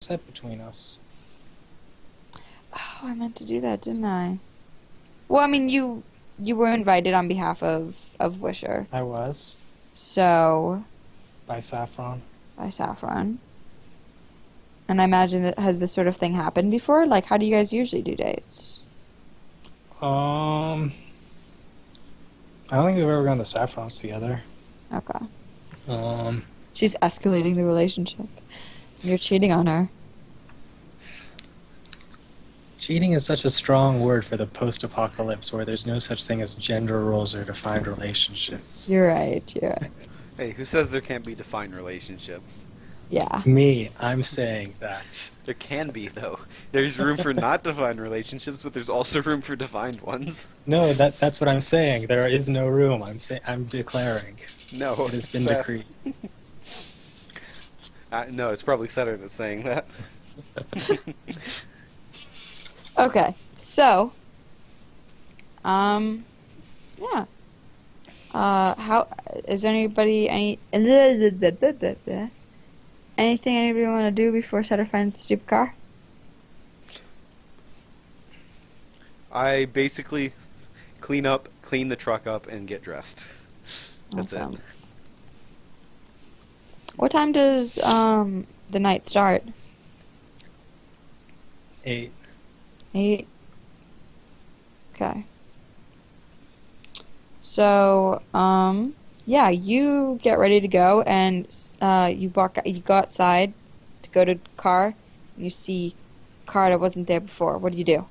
set between us. Oh, I meant to do that, didn't I? Well, I mean, you were invited on behalf of Wisher, I was, so by Saffron. by Saffron. And I imagine that has this sort of thing happened before? Like, how do you guys usually do dates? Um, I don't think we've ever gone to Saffron's together. Okay. Um, She's escalating the relationship. You're cheating on her. Cheating is such a strong word for the post-apocalypse where there's no such thing as gender roles or defined relationships. You're right. You're right. Hey, who says there can't be defined relationships? Yeah. Me, I'm saying that. There can be, though. There's room for not defined relationships, but there's also room for defined ones. No, that's what I'm saying. There is no room. I'm declaring. No, It has been Seth- decreed. no, it's probably Sutter that's saying that. Okay. So, yeah. How is there anything anybody want to do before Sutter finds the stupid car? I basically clean the truck up, and get dressed. That's Awesome. it. What time does the night start? 8. 8. Okay. So, yeah, you get ready to go, and you go outside to go to the car, and you see a car that wasn't there before. What do you do?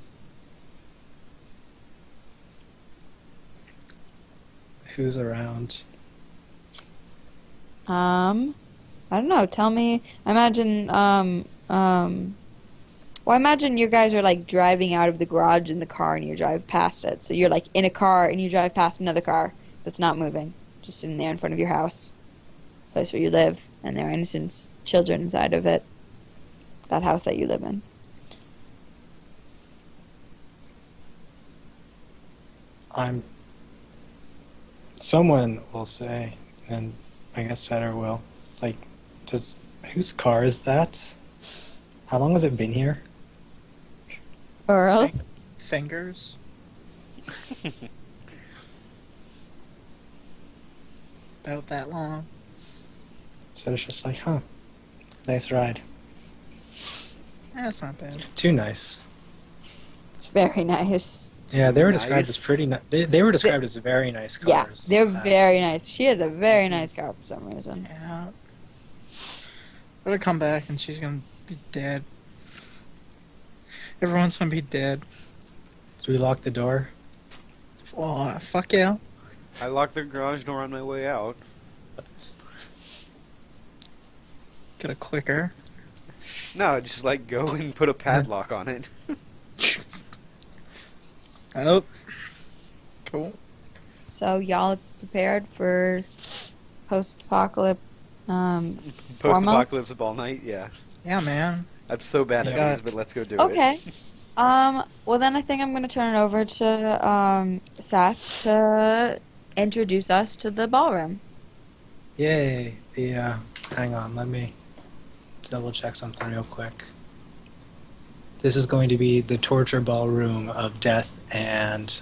Who's around? I don't know. Tell me. I imagine, well, I imagine you guys are like driving out of the garage in the car and you drive past it. So you're like in a car and you drive past another car that's not moving, just sitting there in front of your house, place where you live, and there are innocent children inside of it, that house that you live in. I'm. Someone will say, and I guess Setter will. It's like, whose car is that? How long has it been here? Earl? Fingers? About that long. Setter's just like, huh, nice ride. That's not bad. Too nice. It's very nice. Yeah, they were Nice. described as pretty nice. They were described as very nice Yeah, cars. they're very nice. She has a very nice car for some reason. Yeah. Gonna come back and she's gonna be dead. Everyone's gonna be dead. So we locked the door. Oh, fuck yeah. I locked the garage door on my way out. Get a clicker. No, just like go and put a padlock on it. Oh. Cool. So y'all are prepared for post-apocalypse Post-apocalypse ball night, yeah. Yeah, man. I'm so bad Yeah. at these, but let's go do it. Okay. Well then I think I'm gonna turn it over to Seth to introduce us to the ballroom. Yay! Hang on, let me double check something real quick. This is going to be the torture ballroom of death and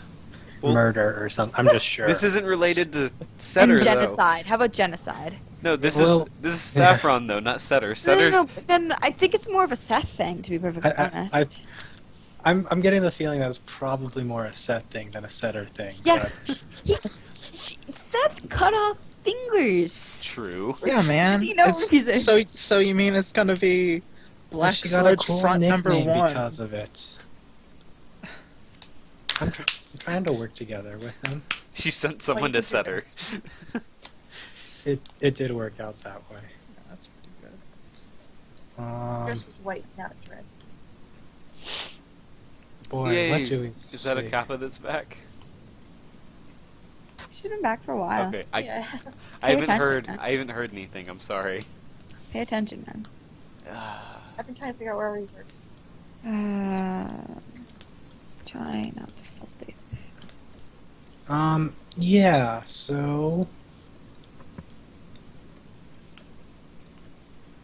Well, murder or something. I'm just sure. This isn't related to Setter, And though. genocide. How about genocide? No, this Well, is yeah. Saffron though, not Setter. No, Setter's no, no, no, I think it's more of a Seth thing, to be perfectly honest. I'm getting the feeling that it's probably more a Seth thing than a Setter thing. Yeah. but- Seth cut off fingers. true. Yeah, man. really no reason. So you mean it's gonna be Black she got a Sludge cool front number nickname one? because of it. I'm trying to work together with him. She sent someone to Setter. It did work out that way. That's pretty good. Yours was white, not red. Boy, Yay. what do we Is that a see? kappa that's back? She's been back for a while. Okay, Yeah. I Pay haven't attention, heard. man. I haven't heard anything. I'm sorry. Pay attention, man. I've been trying to figure out where we works. Try not to fall asleep. Yeah, so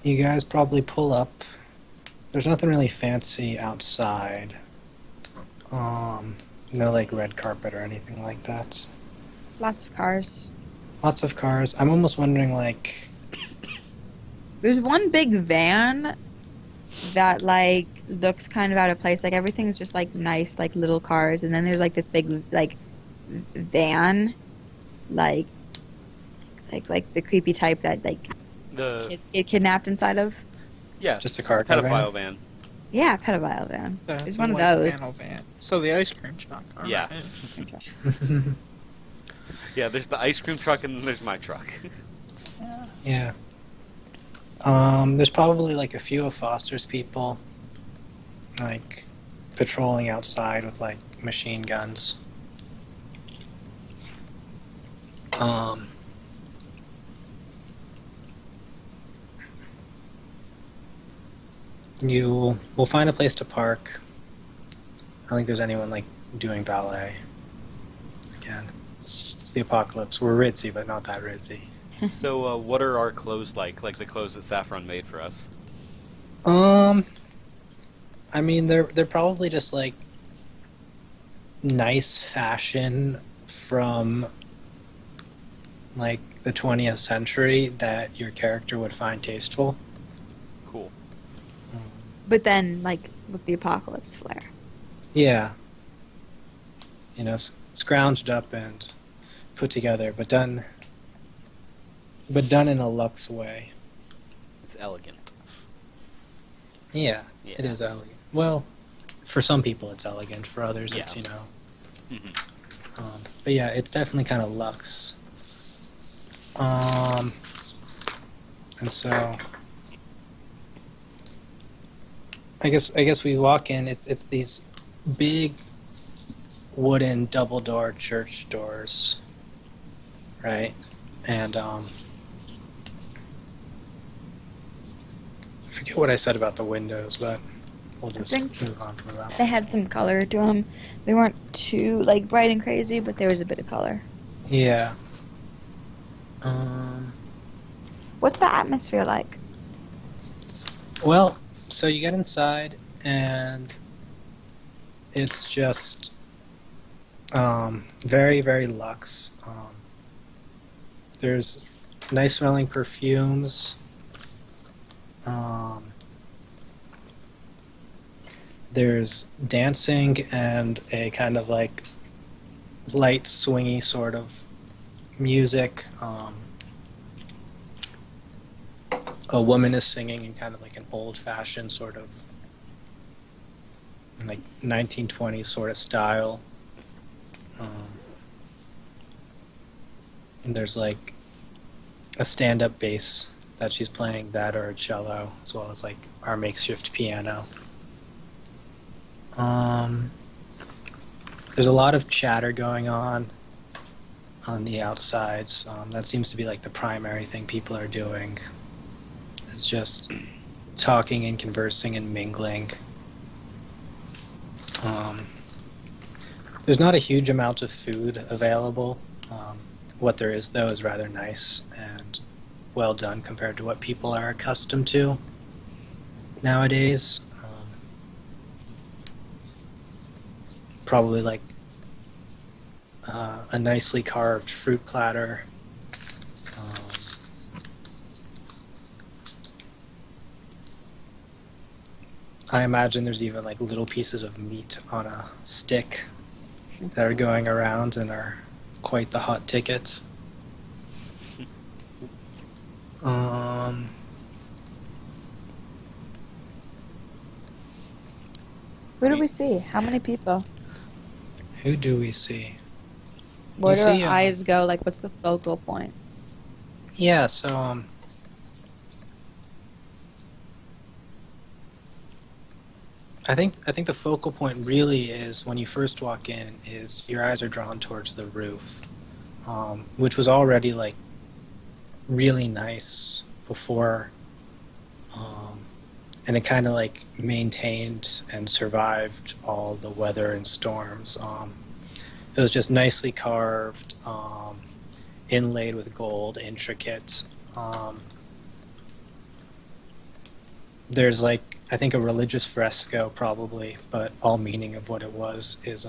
you guys probably pull up there's nothing really fancy outside. No like red carpet or anything like that. Lots of cars. Lots of cars. I'm almost wondering like, There's one big van that like looks kind of out of place. Like everything's just like nice, like little cars, and then there's like this big like van, like the creepy type that like The kids get kidnapped inside of. yeah, just a car caravan. pedophile van. Yeah, pedophile van. The There's one of white those. panel van. So the ice cream truck. All Yeah. right. Yeah, there's the ice cream truck and then there's my truck. Yeah. There's probably like a few of Foster's people, like patrolling outside with like machine guns. You will find a place to park. I don't think there's anyone like doing valet. Again, it's the apocalypse. We're ritzy, but not that ritzy. So, what are our clothes like? Like the clothes that Saffron made for us? I mean, they're probably just like nice fashion from like the 20th century that your character would find tasteful. Cool. But then like with the apocalypse flair. Yeah. You know, scrounged up and put together, but done in a luxe way. It's elegant. Yeah, Yeah. it is elegant. Well, for some people it's elegant. For others, Yeah. it's, you know. Hmm. But yeah, it's definitely kind of luxe. And so, I guess we walk in. It's these big wooden double door church doors, right? And I forget what I said about the windows, but we'll just think- move on from that. They had some color to them. They weren't too like bright and crazy, but there was a bit of color. Yeah. What's the atmosphere like? Well, so you get inside, and it's just very, very luxe. There's nice smelling perfumes. There's dancing and a kind of like light, swingy sort of music. A woman is singing in kind of like an old-fashioned sort of like 1920s sort of style. And there's like a stand-up bass that she's playing, that or a cello, as well as like our makeshift piano. There's a lot of chatter going on the outsides. That seems to be like the primary thing people are doing. It's just talking and conversing and mingling. There's not a huge amount of food available. What there is, though, is rather nice and well done compared to what people are accustomed to nowadays. Probably like a nicely carved fruit platter. I imagine there's even like little pieces of meat on a stick that are going around and are quite the hot tickets. Who do we see? How many people? Who do we see? Where do our see, eyes go? Like, what's the focal point? Yeah, so I think the focal point really is when you first walk in is your eyes are drawn towards the roof, which was already like really nice before, and it kind of like maintained and survived all the weather and storms. It was just nicely carved, inlaid with gold, intricate. There's like I think a religious fresco probably, but all meaning of what it was is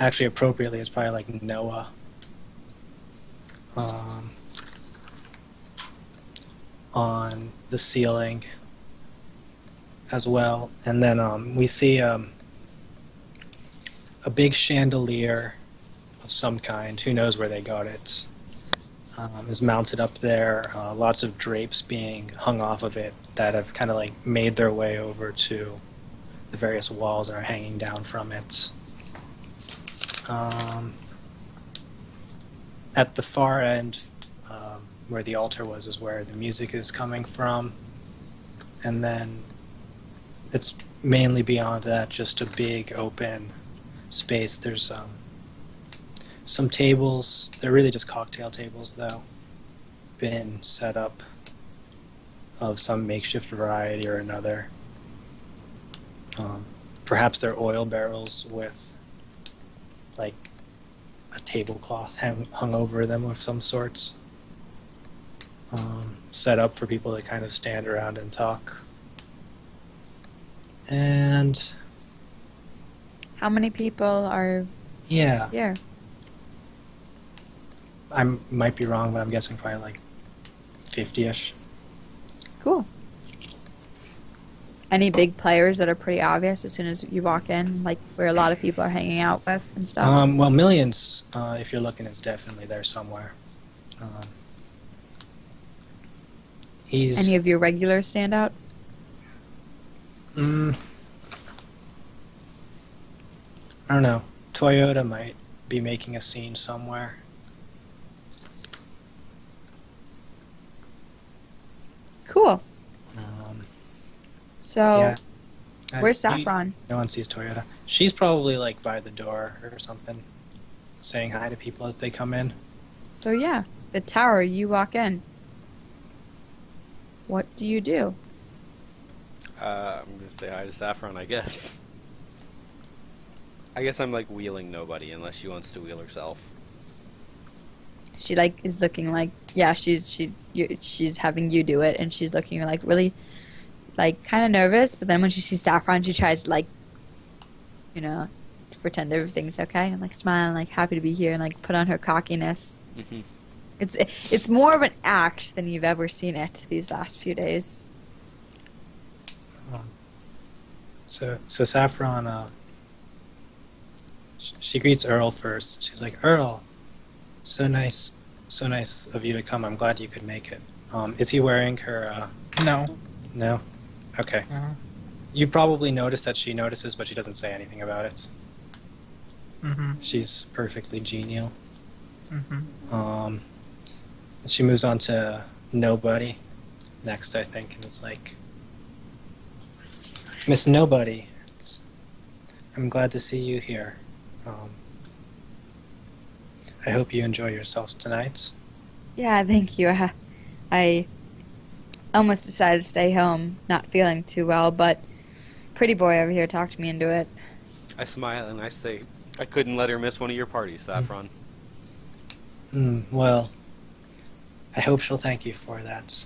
actually appropriately it's probably like Noah. On the ceiling as well, and then we see a big chandelier of some kind. Who knows where they got it? Is mounted up there. Lots of drapes being hung off of it that have kind of like made their way over to the various walls that are hanging down from it. At the far end, where the altar was, is where the music is coming from, and then it's mainly beyond that just a big open space. There's some tables. They're really just cocktail tables, though, been set up of some makeshift variety or another. Perhaps they're oil barrels with like a tablecloth hung over them of some sorts, set up for people to kind of stand around and talk. And How many people are yeah, here? I might be wrong, but I'm guessing probably like 50-ish. Cool. Any big players that are pretty obvious as soon as you walk in, like where a lot of people are hanging out with and stuff? Well, Millions, if you're looking, is definitely there somewhere. He's Any of your regulars stand out? I don't know. Toyota might be making a scene somewhere. Cool. Um, So, yeah. where's You- Saffron? No one sees Toyota. She's probably like by the door or something, saying hi to people as they come in. So yeah, the tower, you walk in. What do you do? I'm gonna say hi to Saffron, I guess. I guess I'm like wheeling nobody unless she wants to wheel herself. She like is looking like, yeah, she's having you do it, and she's looking like really like kind of nervous, but then when she sees Saffron, she tries to like, to pretend everything's okay and like smile and like happy to be here and like put on her cockiness. Mm-hmm. It's more of an act than you've ever seen it these last few days. So Saffron, she greets Earl first. She's like, Earl, so nice of you to come. I'm glad you could make it. Is he wearing her? No. No. Okay. No. You probably noticed that she notices, but she doesn't say anything about it. Mm-hmm. She's perfectly genial. Mm-hmm. She moves on to Nobody next, I think, and is like, Miss Nobody, I'm glad to see you here. I hope you enjoy yourself tonight. Yeah, thank you. I almost decided to stay home, not feeling too well, but pretty boy over here talked me into it. I smile and I say, I couldn't let her miss one of your parties, Saffron. Well, I hope she'll thank you for that.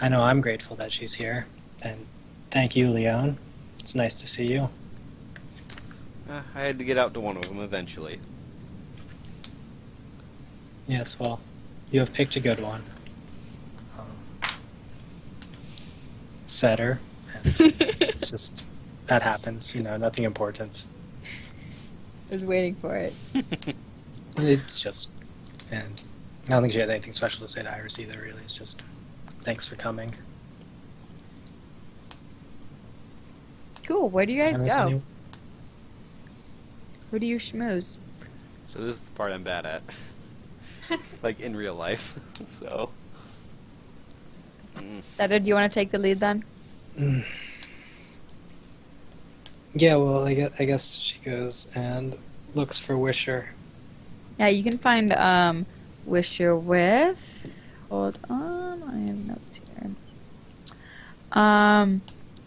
I know I'm grateful that she's here, and thank you, Leon. It's nice to see you. I had to get out to one of them eventually. Yes, well, you have picked a good one. Setter, and it's just, that happens, nothing important. I was waiting for it. It's just, and I don't think she has anything special to say to Iris either, really. It's just, thanks for coming. Cool. Where do you guys Iris, go? Who do you schmooze? So this is the part I'm bad at. Like in real life. So. Setter, do you want to take the lead then? Yeah, well, I guess she goes and looks for Wisher. Yeah, you can find Wisher with. Hold on, I have notes here.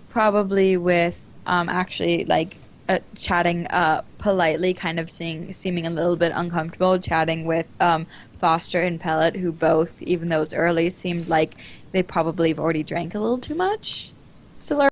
Probably with actually like chatting politely, kind of seeming a little bit uncomfortable, chatting with Foster and Pellet, who both, even though it's early, seemed like they probably have already drank a little too much. Still